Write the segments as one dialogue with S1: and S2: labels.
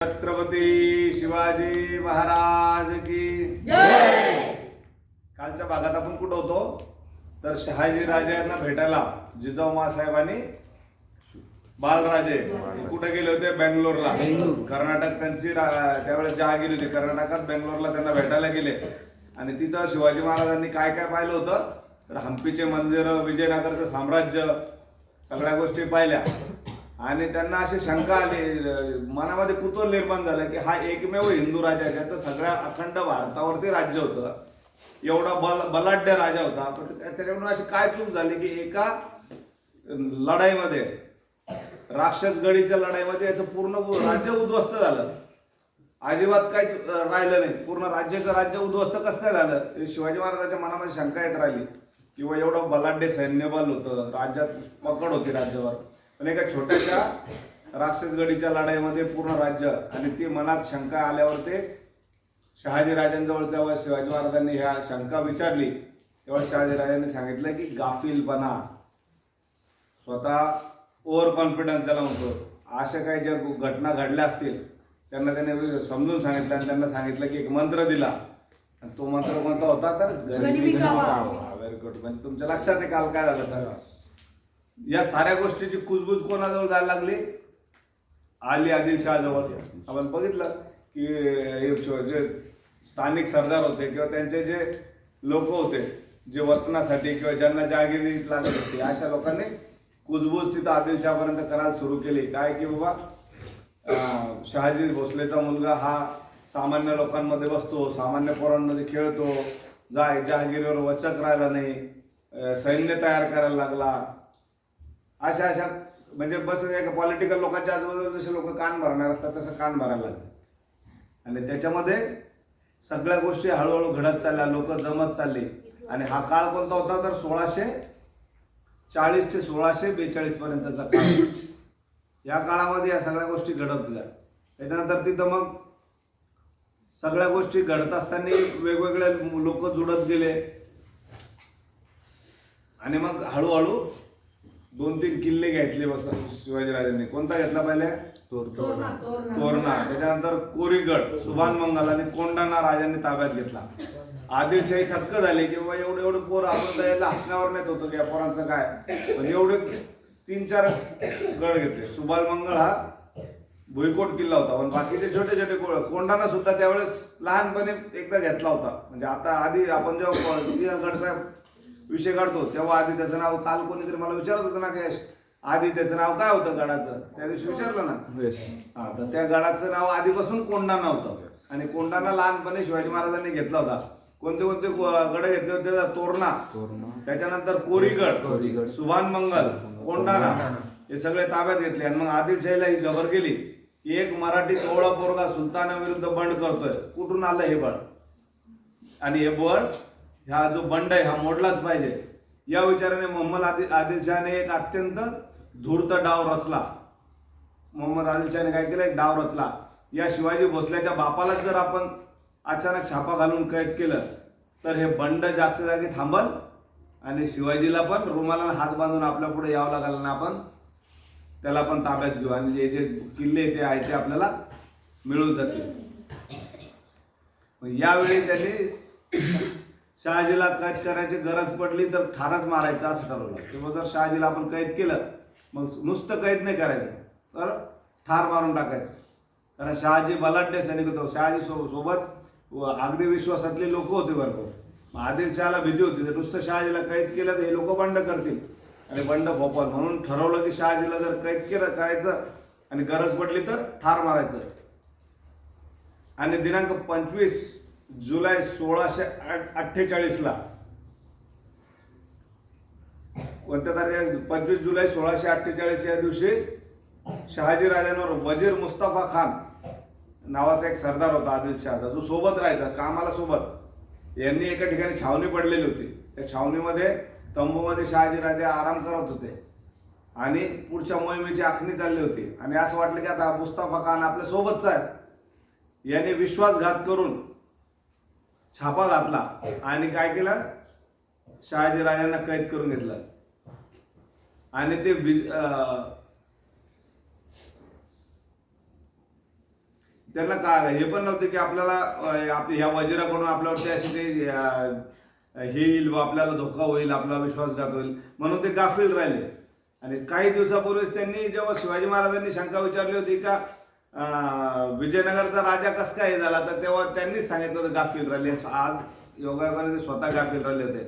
S1: छत्रपती शिवाजी महाराज की जय। कालच्या भागात आपण कुठं होतो तर शहाजी राजांना भेटायला जिजाऊ मासाहेबांनी बाळराजे कुठे गेले होते? बेंगलोरला. कर्नाटक त्यांची त्यावेळेस जहागीर होती. कर्नाटकात बेंगलोरला त्यांना भेटायला गेले आणि तिथं शिवाजी महाराजांनी काय काय पाहिलं होतं तर हम्पीचे मंदिर, विजयनगरचं साम्राज्य, सगळ्या गोष्टी पाहिल्या आणि त्यांना अशी शंका आली, मनामध्ये कुतूहल निर्माण झालं की हा एकमेव हिंदू राजा आहे ज्याचं सगळ्या अखंड भारतावरती राज्य होतं, एवढा बलाढ्य राजा होता. पण त्याच्याकडून अशी काय चूक झाली की एका लढाईमध्ये, राक्षसगडीच्या लढाईमध्ये याचं पूर्ण राज्य उद्ध्वस्त झालं. अजिबात काही राहिलं नाही. पूर्ण राज्य उद्ध्वस्त कसं काय झालं? शिवाजी महाराजांच्या मनामध्ये शंका येत राहिली किंवा एवढं बलाढ्य सैन्यबल होतं, राज्यात पकड होती राज्यावर, पण एका छोट्याशा राक्षसगडीच्या लढाईमध्ये पूर्ण राज्य, आणि ती मनात शंका आल्यावर ते शहाजी राजांजवळ तेव्हा शिवाजी महाराजांनी ह्या शंका विचारली तेव्हा शहाजी राजांनी सांगितलं की गाफीलपणा, स्वतः ओव्हर कॉन्फिडन्स ज्याला म्हणतो, अशा काही ज्या घटना घडल्या असतील त्यांना त्याने समजून सांगितलं आणि त्यांना सांगितलं की एक मंत्र दिला आणि तो मंत्र कोणता होता तर गरिबी घावा. Very good. म्हणजे तुमच्या लक्षात आहे काल काय झालं तर या साऱ्या गोष्टीची कुजबूज कोणाजवळ जायला लागली? अली आदिलशहाजवळ. आपण बघितलं की जे स्थानिक सरदार होते किंवा त्यांचे जे लोक होते जे वर्तनासाठी किंवा ज्यांना जहागिरी लागत होती अशा लोकांनी कुजबूज तिथं आदिलशहापर्यंत करायला सुरू केली. काय की बाबा शहाजी भोसलेचा मुलगा हा सामान्य लोकांमध्ये बसतो, सामान्य पोरांमध्ये खेळतो, जहागिरीवर वचक राहिला नाही, सैन्य तयार करायला लागला, अशा म्हणजे बस एका पॉलिटिकल लोकांच्या आजूबाजूला जसे लोक कान भरणार असतात तसं कान भरायला लागले. आणि त्याच्यामध्ये सगळ्या गोष्टी हळूहळू घडत चालल्या, लोक जमत चालली. आणि हा काळ कोणता होता तर 1640 ते 1642 पर्यंतचा काळ. या काळामध्ये या सगळ्या गोष्टी घडत होत्या. त्याच्यानंतर तिथं मग सगळ्या गोष्टी घडत असताना वेगवेगळे लोक जुळत गेले आणि मग हळूहळू 2-3 किल्ले घेतले शिवाजीराजांनी. कोणता घेतला पहिले? तोरणा. त्याच्यानंतर कोरीगड, सुभानमंगल आणि कोंढाणा राजांनी ताब्यात घेतला. आदिलशाही थक्क झाले की बाबा एवढे पोर आपण द्यायला हसण्यावर नेत होतो की या पोरांचं काय, पण एवढे 3-4 गड घेतले. सुभानमंगल हा भुईकोट किल्ला होता, पण बाकीचे छोटे छोटे कोंढाणा सुद्धा त्यावेळेस लहानपणी एकदा घेतला होता. म्हणजे आता आधी आपण जेव्हा सिंहगडचा विषय काढतो तेव्हा आधी त्याचं नाव, काल कोणीतरी मला विचारत होतं ना की आधी त्याचं नाव काय होतं गडाचं, त्या दिवशी विचारलं ना. हा, तर त्या गडाचं नाव आधीपासून कोंढाणा होतं आणि कोंढाणा लहानपणी शिवाजी महाराजांनी घेतला होता. कोणते कोणते गड घेतले होते? तोरणा, त्याच्यानंतर कोरीगड, सुभानमंगल, कोंढाणा, हे सगळे ताब्यात घेतले. आणि मग आदिलशाहीला ही खबर गेली की एक मराठी सोहळा पोरगा सुलतानाविरुद्ध बंड करतोय. कुठून आलं हे बळ? आणि हे बळ, हा जो बंड आहे हा मोडलाच पाहिजे. या विचाराने मोहम्मद आदिलशहाने एक अत्यंत धूर्त डाव रचला. मोहम्मद आदिलशहाने काय केलं? एक डाव रचला. या शिवाजी भोसल्याच्या बापालाच जर आपण अचानक छापा घालून कैद केलं तर हे बंड जागच्या जागी थांबल आणि शिवाजीला पण रुमाला हात बांधून आपल्या पुढे यावं लागलं आणि आपण त्याला पण ताब्यात घेऊ आणि जे किल्ले ते आहे ते आपल्याला मिळून जातील. यावेळी त्यांनी शहाजीला कैद करायची गरज पडली तर ठारच मारायचं असं ठरवलं. किंवा जर शहाजीला आपण कैद केलं मग नुसतं कैद नाही करायचं तर ठार मारून टाकायचं. कारण शहाजी बलाढ्य सैनिक होतो. शहाजी सोबत अगदी विश्वासातले लोक होते भरपूर. आदिलशहाला भीती होती तर नुसतं शहाजीला कैद केलं तर हे लोक बंड करतील आणि बंड फोपल. म्हणून ठरवलं की शहाजीला जर कैद करायचं आणि गरज पडली तर ठार मारायचं. आणि दिनांक 25 जुलै 1648 ला, कोणत्या तारखेला? 25 जुलै 1648 या दिवशी शहाजी राजांवर वजीर मुस्तफा खान नावाचा एक सरदार होता आदिलशहाचा, जो सोबत राहायचा कामाला सोबत. यांनी एका ठिकाणी छावणी पडलेली होती. त्या छावणीमध्ये तंबूमध्ये शहाजी राजे आराम करत होते आणि पुढच्या मोहिमेची आखणी चालली होती. आणि असं वाटलं की आता मुस्तफा खान आपल्या सोबतचा आहे. याने विश्वासघात करून छापा घातला आणि काय केलं? शहाजी राजांना कैद करून घेतलं आणि ते त्यांना हे पण नव्हते की आपल्याला आपल्या ह्या वजिराकडून आपल्यावरती अशी ते येईल व आपल्याला धोका होईल, आपला विश्वासघात होईल, म्हणून ते गाफील राहिले. आणि काही दिवसापूर्वीच त्यांनी जेव्हा शिवाजी महाराजांनी शंका विचारली होती का विजयनगरचा राजा कस काय झाला, तर तेव्हा त्यांनीच सांगितलं होतं गाफील राहिले. आज योगायोगाने ते स्वतः गाफील राहिले होते.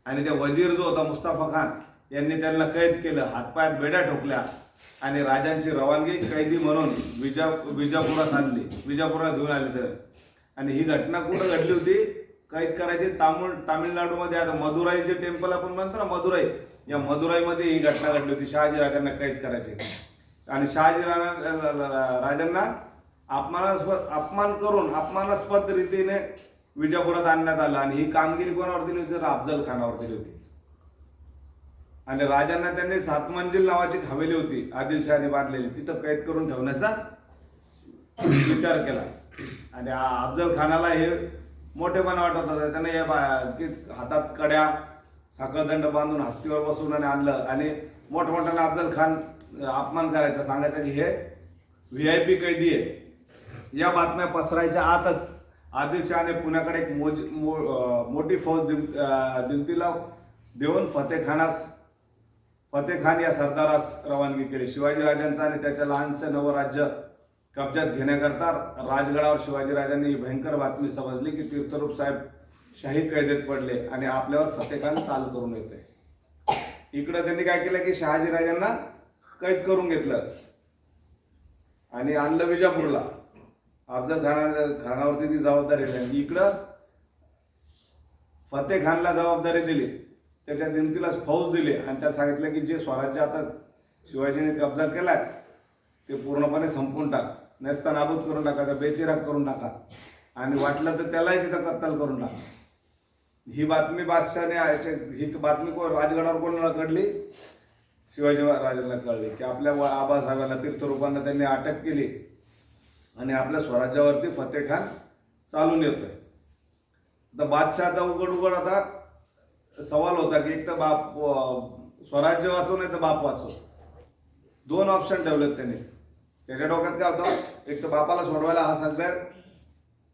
S1: आणि ते वजीर जो होता मुस्तफा खान यांनी त्यांना कैद केलं, हातपायात बेड्या ठोकल्या आणि राजांची रवानगी कैदी म्हणून विजापुरात आणली, विजापुरात घेऊन आले तर. आणि ही घटना कुठं घडली होती, कैद करायची तामिळनाडूमध्ये. आता मदुराई जे टेम्पल आपण म्हणतो ना, मदुराई, या मदुराईमध्ये ही घटना घडली होती. शहाजी राजांना कैद करायची आणि शहाजी राजांना अपमानास्पद रीतीने विजापुरात आणण्यात आलं. आणि ही कामगिरी कोणावर दिली होती, अफजल खानावर दिली होती. आणि राजांना त्यांनी 7 मंजिल नावाची हवेली होती आदिलशहाने बांधलेली, तिथं कैद करून ठेवण्याचा विचार केला. आणि अफजल खानाला हे मोठेपणा वाटत होता. त्याने हे हातात कड्या, साखळदंड बांधून हत्तीवर बसवून आणलं आणि मोठमोठ्याने अफजल खान अपमान करायचा, सांगायचा की हे VIP कैदी आहे. या बातम्या पसरायच्या आतच आदिलशहाने पुण्याकडे एक मोठी फौज दिमतीला देऊन फतेह खान या सरदारास रवानगी केली. शिवाजी राजांचा आणि त्याच्या लहानसे नवराज्य कब्जात घेण्याकरता राजगडावर शिवाजी राजांनी ही भयंकर बातमी समजली की तीर्थरूप साहेब शाही कैदेत पडले आणि आपल्यावर फतेह खान चाल करून येते. इकडे त्यांनी काय केलं की शहाजी राजांना कैद करून घेतलं आणि आणलं विजापूरला. अफजल खानावरती ती जबाबदारी दिली. इकडं फतेह खानला जबाबदारी दिली, त्याच्या दिमतीलाच फौज दिली आणि त्यात सांगितलं की जे स्वराज्य आता शिवाजीने कब्जा केलाय ते पूर्णपणे संपवून टाक, नेस्तनाबूत करून टाका, बेचिराग करून टाका आणि वाटलं तर त्यालाही तिथं कत्तल करून टाका. ही बातमी बादशाहने, ही बातमी राजगडावर कोणाला कळली, शिवाजी राजांना कळली की आपल्या आबासाहेबांना तीर्थरूपांना त्यांनी अटक केली आणि आपल्या स्वराज्यावरती फतेह खान चालून येतोय. तर बादशहाचा उघड आता सवाल होता की एक तर स्वराज्य वाचव नाही तर बाप वाचव. 2 ऑप्शन ठेवलेत त्यांनी. त्याच्या डोक्यात काय होतं, एक तर बापाला सोडवायला हा सगळ्या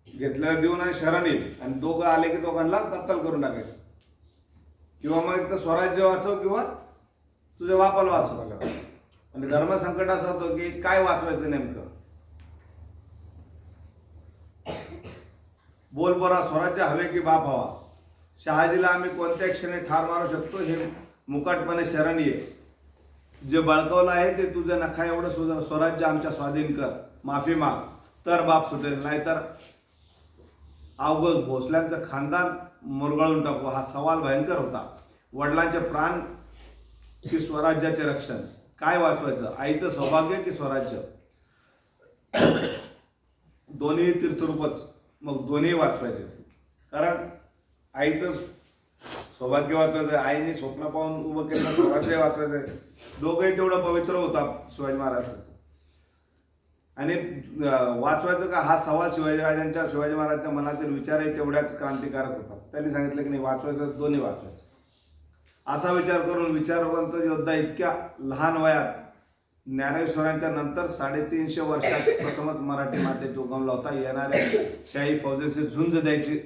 S1: घेतलेला देऊन आणि शरण येईल आणि दोघं आले की दोघांना कत्तल करून टाकायचं, किंवा मग एक तर स्वराज्य वाचव किंवा तुझ्या बापाला वाचव. आणि धर्मसंकट असं होतं की काय वाचवायचं नेमकं. बोल बरा, स्वराज्य हवे की बाप हवा. शहाजीला आम्ही कोणत्या क्षणी ठार मारू शकतो हे मुकाटपणे शरण ये. जे बळकवलं आहे ते तुझं नखा एवढं स्वराज्य आमच्या स्वाधीन कर, माफी माग, तर बाप सुटेल, नाहीतर अवघड भोसल्यांचं खानदान मुरगळून टाकू. हा सवाल भयंकर होता. वडिलांचे प्राण की स्वराज्याचे रक्षण, काय वाचवायचं, आईचं सौभाग्य की स्वराज्य. दोन्ही तीर्थरूपच, मग दोन्ही वाचवायचे. कारण आईचं सौभाग्य वाचवायचं, आईने स्वप्न पाहून उभं केलेलं स्वराज्य वाचवायचं. दोघंही तेवढं पवित्र होता शिवाजी महाराज. आणि वाचवायचं का हा सवाल शिवाजी महाराजांच्या मनातील विचारही तेवढ्याच क्रांतिकारक होता. त्यांनी सांगितलं की नाही, वाचवायचं दोन्ही वाचवायचं. असा विचार करून विचारवंत योद्धा इतक्या लहान वयात ज्ञानेश्वरांच्या नंतर 350 वर्षात प्रथमच मराठी मातेत उगमला होता. येणाऱ्या शाही फौजेशी झुंज द्यायची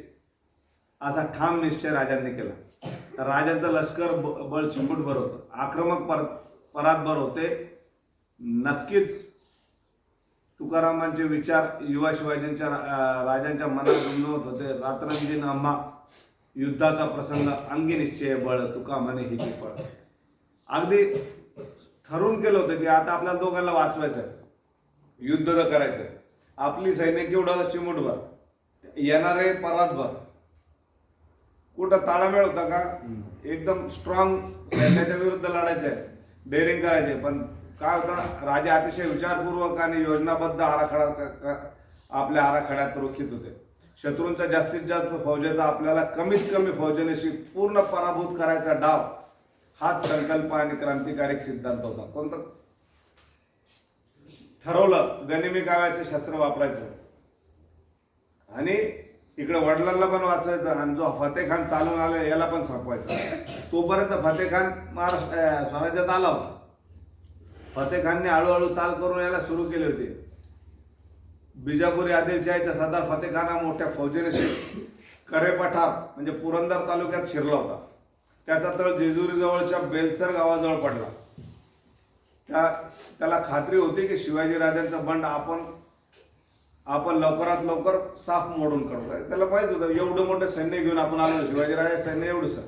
S1: असा ठाम निश्चय राजांनी केला. राजांचं लष्कर बळ चिमूटभर होतं, आक्रमक परातभर होते. नक्कीच तुकारामांचे विचार युवा शिवाजींच्या राजांच्या मनात रुंजवत होते. रात्रंदिन आम्हा युद्धाचा प्रसंग अंगी निश्चय बळ, तुका म्हणे हिची फळ. अगदी ठरवून केलं होतं की आता आपल्याला दोघांना वाचवायचं आहे, युद्ध तर करायचं आहे. आपली सैनिक एवढं चिमूटभर, येणारे परातभर. कुठं ताळमेळ होता का, एकदम स्ट्रॉंग सैन्याच्या विरुद्ध लढायचं आहे, डेअरिंग करायचे. पण काय होतं, राजे अतिशय विचारपूर्वक आणि योजनाबद्ध आपल्या आराखड्यात रोखीत होते. शत्रूंचा जास्तीत जास्त फौजेचा आपल्याला कमीत कमी फौजेनेशी पूर्ण पराभूत करायचा डाव, हाच संकल्प आणि क्रांतिकारक सिद्धांत होता. कोणतं ठरवलं, गनिमी काव्याचे शस्त्र वापरायचं आणि इकडे वडिलांना पण वाचवायचं आणि जो फतेह खान चालून आला याला पण संपवायचं. तोपर्यंत फतेह खान स्वराज्यात आला होता. फतेह खानने हळूहळू चाल करून यायला सुरू केली होती. बिजापुरी आदिलशाहीचा सरदार फतेखाना मोठ्या फौजेने करे पठार म्हणजे पुरंदर तालुक्यात शिरला होता. त्याचा तळ जेजुरी जवळच्या बेलसर गावाजवळ पडला. त्याला खात्री होती की शिवाजी राजांचं बंड आपण लवकरात लवकर साफ मोडून काढू. त्याला माहित होतं एवढं मोठं सैन्य घेऊन आपण आलो, शिवाजी राजा सैन्य एवढंच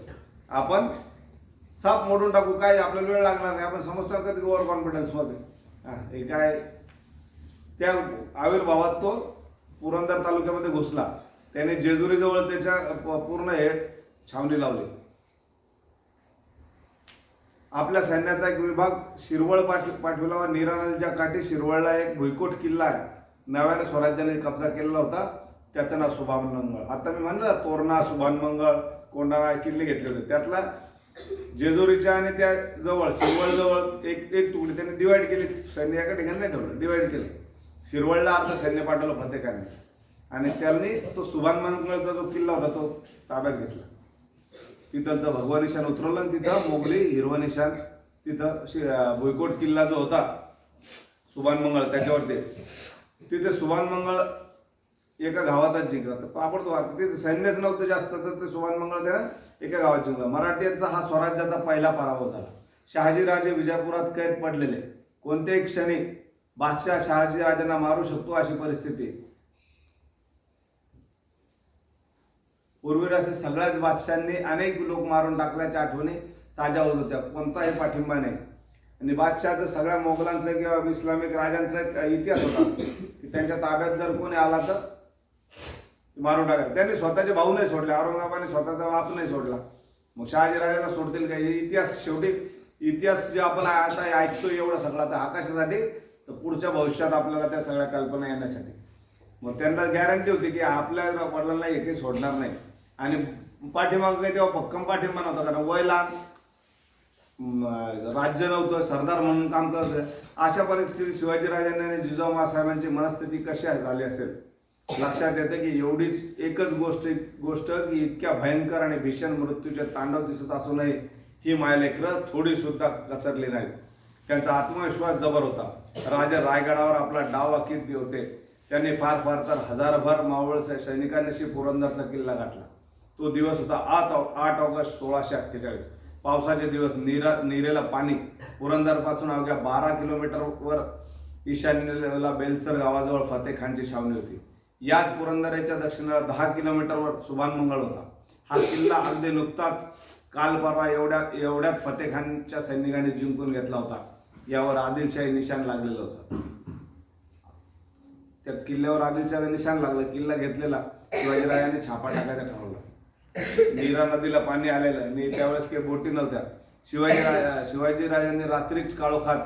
S1: आपण साफ मोडून टाकू, काय आपल्याला वेळ लागणार नाही. आपण समजतो कधी ओव्हर कॉन्फिडन्स मध्ये हे काय. त्या आविर्भावात तो पुरंदर तालुक्यामध्ये घुसला. त्याने जेजुरी जवळ त्याच्या पूर्ण हे छावणी लावली. आपल्या सैन्याचा एक विभाग शिरवळ पाठविला व नीरा नदीच्या काठी शिरवळला एक भुईकोट किल्ला आहे, नव्याने स्वराज्याने कब्जा केलेला होता, त्याचं नाव सुभानमंगळ. आता मी म्हणलं तोरणा, सुभानमंगळ, कोंढाणा किल्ले घेतले होते. त्यातला जेजुरीच्या आणि त्या जवळ शिरवळ जवळ एक तुकडी त्यांनी डिवाइड केली. सैन्य एका ठिकाणी नाही ठेवलं, डिवाइड केलं. शिरवळला अर्ध सैन्य पाठवलं फतेखाने आणि त्यांनी तो सुभानमंगळचा जो किल्ला होता तो ताब्यात घेतला. तिथलचं भगवा निशाण उतरवलं आणि तिथं मोगली हिरवं निशाण, तिथं भुईकोट किल्ला जो होता सुभानमंगळ त्याच्यावरती, तिथे सुभानमंगळ एका गावातच जिंकला. आपण तिथे सैन्यच नव्हतं जास्त, तर ते सुभानमंगळ त्याला एका गावात जिंकला. मराठ्यांचा हा स्वराज्याचा पहिला पराभव झाला. शहाजीराजे विजापुरात कैद पडलेले. कोणत्याही क्षणी बादशाह शहाजीराजांना मारू शकतो अशी परिस्थिती. पूर्वी असे सगळ्याच बादशाहांनी अनेक लोक मारून टाकल्याच्या आठवणी ताज्या होत होत्या. कोणताही पाठिंबा नाही. आणि बादशहाचं सगळ्या मोगलांचा किंवा इस्लामिक राजांचा एक इतिहास होता की त्यांच्या ताब्यात जर कोणी आला तर मारून टाकायचं. त्यांनी स्वतःचे भाऊ नाही सोडले, औरंगाबादने स्वतःचा बाप नाही सोडला, मग शहाजीराजांना सोडतील का? इतिहास शेवटी इतिहास जे आपण आता ऐकतो एवढं सगळं तर आकाशासाठी, तर पुढच्या भविष्यात आपल्याला त्या सगळ्या कल्पना येण्यासाठी. मग त्यांना गॅरंटी होती की आपल्या वडिलांना येथे सोडणार नाही. आणि पाठीमागं काही तेव्हा भक्कम पाठिंबा नव्हता, कारण वय लहान, राज्य नव्हतं, सरदार म्हणून काम करत होते. अशा परिस्थितीत शिवाजीराजांनी आणि जिजाऊ माँसाहेबांची मनस्थिती कशी झाली असेल लक्षात येतं की एवढीच एकच गोष्ट की इतक्या भयंकर आणि भीषण मृत्यूचे तांडव दिसत असूनही ही मायलेकरं थोडी सुद्धा कचरली नाहीत. त्यांचा आत्मविश्वास जबर होता. राजा रायगडावर आपला डाव आखीत होते. त्यांनी फार तर हजारभर मावळ सैनिकांशी पुरंदरचा किल्ला गाठला. तो दिवस होता 8 ऑगस्ट 1648. पावसाचे दिवस. नीरेला पाणी. पुरंदरपासून अवघ्या 12 किलोमीटरवर ईशान्येला बेलसर गावाजवळ फतेखानची छावणी होती. याच पुरंदरेच्या दक्षिणेला 10 किलोमीटरवर सुभानमंगळ होता. हा किल्ला अगदी नुकताच काल परवा एवढ्यात फतेखानच्या सैनिकांनी जिंकून घेतला होता. यावर आदिलशाही निशाण लागलेलं होतं. त्या किल्ल्यावर आदिलशाही निशाण लागलं. किल्ला घेतलेला शिवाजीराजांनी छापा टाकायचा ठरवला. नीरा नदीला पाणी आलेलं आणि त्यावेळेस काही बोटी नव्हत्या. शिवाजीराजांनी रात्रीच काळोखात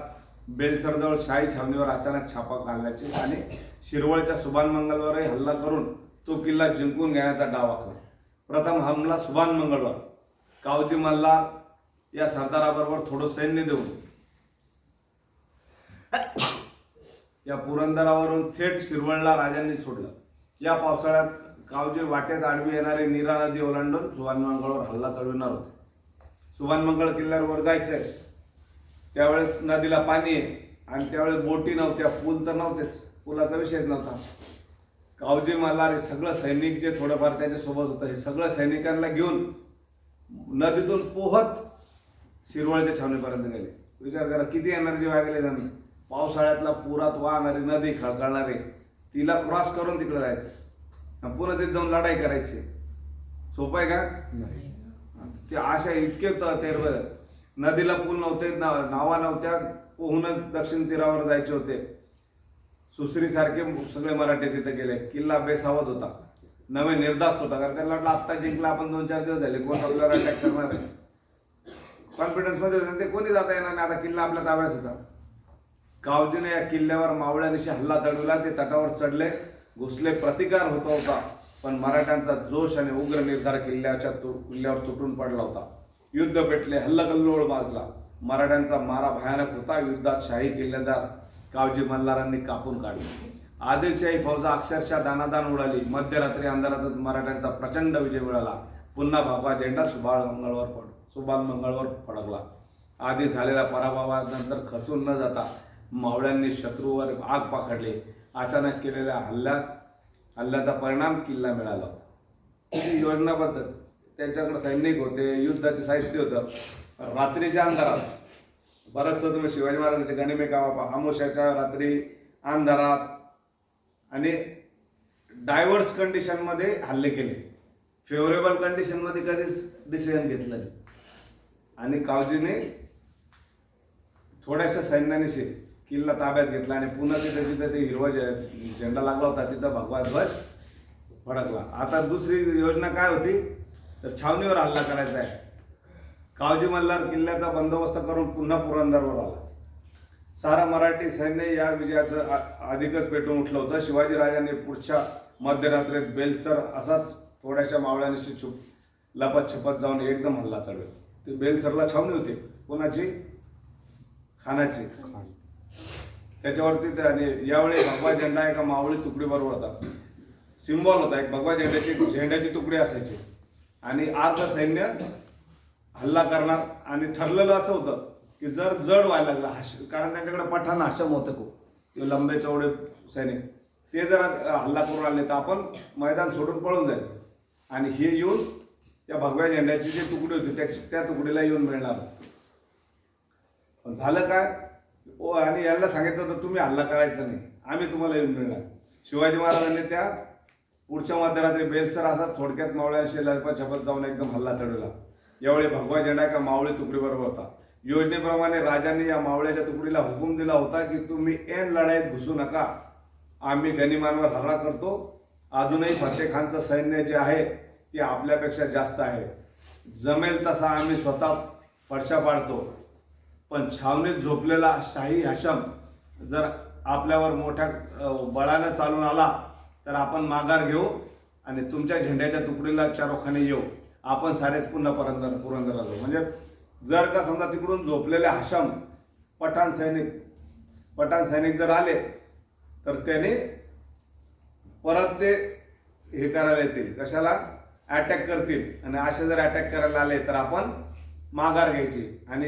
S1: बेलसरजवळ शाही छावणीवर अचानक छापा घालण्याची आणि शिरवळच्या सुभानमंगळवरही हल्ला करून तो किल्ला जिंकून घेण्याचा डाव आखला. प्रथम हमला सुभानमंगळवर. कावजी मल्हार या सरदाराबरोबर थोडं सैन्य देऊन या पुरंदरावरून थेट शिरवळला राजांनी सोडलं. या पावसाळ्यात कावजी वाटेत आडवी येणारी नीरा नदी ओलांडून सुभानमंगळवर हल्ला चढविणार होते. सुभानमंगळ किल्ल्यावर जायचंय त्यावेळेस नदीला पाणी आहे आणि त्यावेळेस बोटी नव्हत्या, पूल तर नव्हतेच, पुलाचा विषयच नव्हता. कावजी मल्हार हे सगळं सैनिक जे थोडंफार त्याच्यासोबत होतं हे सगळं सैनिकांना घेऊन नदीतून पोहत शिरवळच्या छावणीपर्यंत गेले. विचार करा किती एनर्जी वागले त्यांनी. पावसाळ्यातला पुरात वाहणारी नदी खळखळणारी, तिला क्रॉस करून तिकडे जायचं, पुन्हा तिथे जाऊन लढाई करायची. सोपं आहे का? ते अशा इतके तेरवे. नदीला पूल नव्हते, नावा नव्हत्या, पोहूनच दक्षिण तीरावर जायचे होते. सुसरीसारखे सगळे मराठी तिथे गेले. किल्ला बेसावत होता, नवे निर्धास्त होता, कारण त्यांना वाटलं आत्ता जिंकला आपण, 2-4 दिवस झाले, कोण आपल्याला अटॅक करणार आहे. कॉन्फिडन्स मध्ये होते ते, कोणी जाता येणार नाही, आता किल्ला आपल्या ताब्यात होता. कावजीने या किल्ल्यावर मावळ्यानिशी हल्ला चढवला. ते तटावर चढले, घुसले. प्रतिकार होता, पण मराठ्यांचा जोश आणि उग्र निर्धार किल्ल्यावर तुटून पडला होता. युद्ध पेटले, हल्लाकल्लोळ माजला. मराठ्यांचा मारा भयानक होता. युद्धात शाही किल्लेदार कावजी मल्हारांनी कापून काढले. आदिलशाही फौजा अक्षरशः दानादान उडाली. मध्यरात्री अंधारातच मराठ्यांचा प्रचंड विजय मिळाला. पुन्हा भगवा झेंडा सुभानमंगळवर फडकला. आधी झालेल्या पराभवानंतर खचून न जाता मावळ्यांनी शत्रूवर आग पाखडली. अचानक केलेल्या हल्ल्याचा परिणाम किल्ला मिळाला. योजनाबद्ध त्यांच्याकडे सैनिक होते, युद्धाचे साहित्य होतं. रात्रीच्या अंधारात बरंचसं तुम्ही शिवाजी महाराजांचे गनिमे कावा आमोशाच्या रात्री अंधारात आणि डायव्हर्स कंडिशनमध्ये हल्ले केले. फेवरेबल कंडिशनमध्ये कधीच डिसिजन घेतलं नाही. आणि कावजीने थोड्याशा सैन्याने किल्ला ताब्यात घेतला आणि पुन्हा जिथे ते हिरवा झेंडा लागला होता तिथं भगवा ध्वज फडकला. आता दुसरी योजना काय होती तर छावणीवर हल्ला करायचा आहे. कावजी मल्हार किल्ल्याचा बंदोबस्त करून पुन्हा पुरंदरवर आला. सारा मराठी सैन्य या विजयाचं अधिकच पेटून उठलं होतं. शिवाजी राजांनी पुढच्या मध्यरात्रीत बेलसर असाच थोड्याशा मावळ्यांशी लपत छपत जाऊन एकदम हल्ला चढवला. ते बेलसरला छावणी होती कोणाची, खानाची. त्याच्यावरती आणि यावेळी भगवा झेंडा एका मावळी तुकडी बरोबर होता. सिम्बॉल होता, एक भगवा झेंड्याची तुकडी असायची आणि अर्ध सैन्य हल्ला करणार. आणि ठरलेलं असं होतं की जर जड व्हायला लागला कारण त्यांच्याकडे पठाण आश्रम होतं खूप, ते लंबे चौडे सैनिक, ते जर हल्ला करून आले तर आपण मैदान सोडून पळून जायचं. आणि हे येऊन त्या भगव्या झेंड्याची जी तुकडी होती त्या तुकडीला येऊन मिळणार. पण झालं काय, आणि यांना सांगितलं होतं तुम्ही हल्ला करायचा नाही, आम्ही तुम्हाला येऊन मिळणार. शिवाजी महाराजांनी त्या पुढच्या मध्यरात्री बेलसर असा थोडक्यात मावळ्यांशी लपत छपत जाऊन एकदम हल्ला चढवला. यावेळी भगवा झेंडा एका मावळी तुकडीबरोबर होता. योजनेप्रमाणे राजांनी या मावळ्याच्या तुकडीला हुकूम दिला होता की तुम्ही ऐन लढाईत घुसू नका, आम्ही गनिमांवर हल्ला करतो. अजूनही फतेह खानचं सैन्य जे आहे ते आपल्यापेक्षा जास्त आहे, जमेल तसा आम्ही स्वतः फडशा पाडतो. पण छावणीत झोपलेला शाही हशम जर आपल्यावर मोठ्या बळानं चालून आला तर आपण माघार घेऊ आणि तुमच्या झेंड्याच्या तुकडीला चारोखाने येऊ. आपण सारेच पुन्हा पुरंदरला जाऊ. म्हणजे जर का समजा तिकडून झोपलेले हशम पठाण सैनिक जर आले तर त्याने परत ते हे करायला येतील, कशाला अटॅक करतील. आणि असे जर अटॅक करायला आले तर आपण माघार घ्यायची. आणि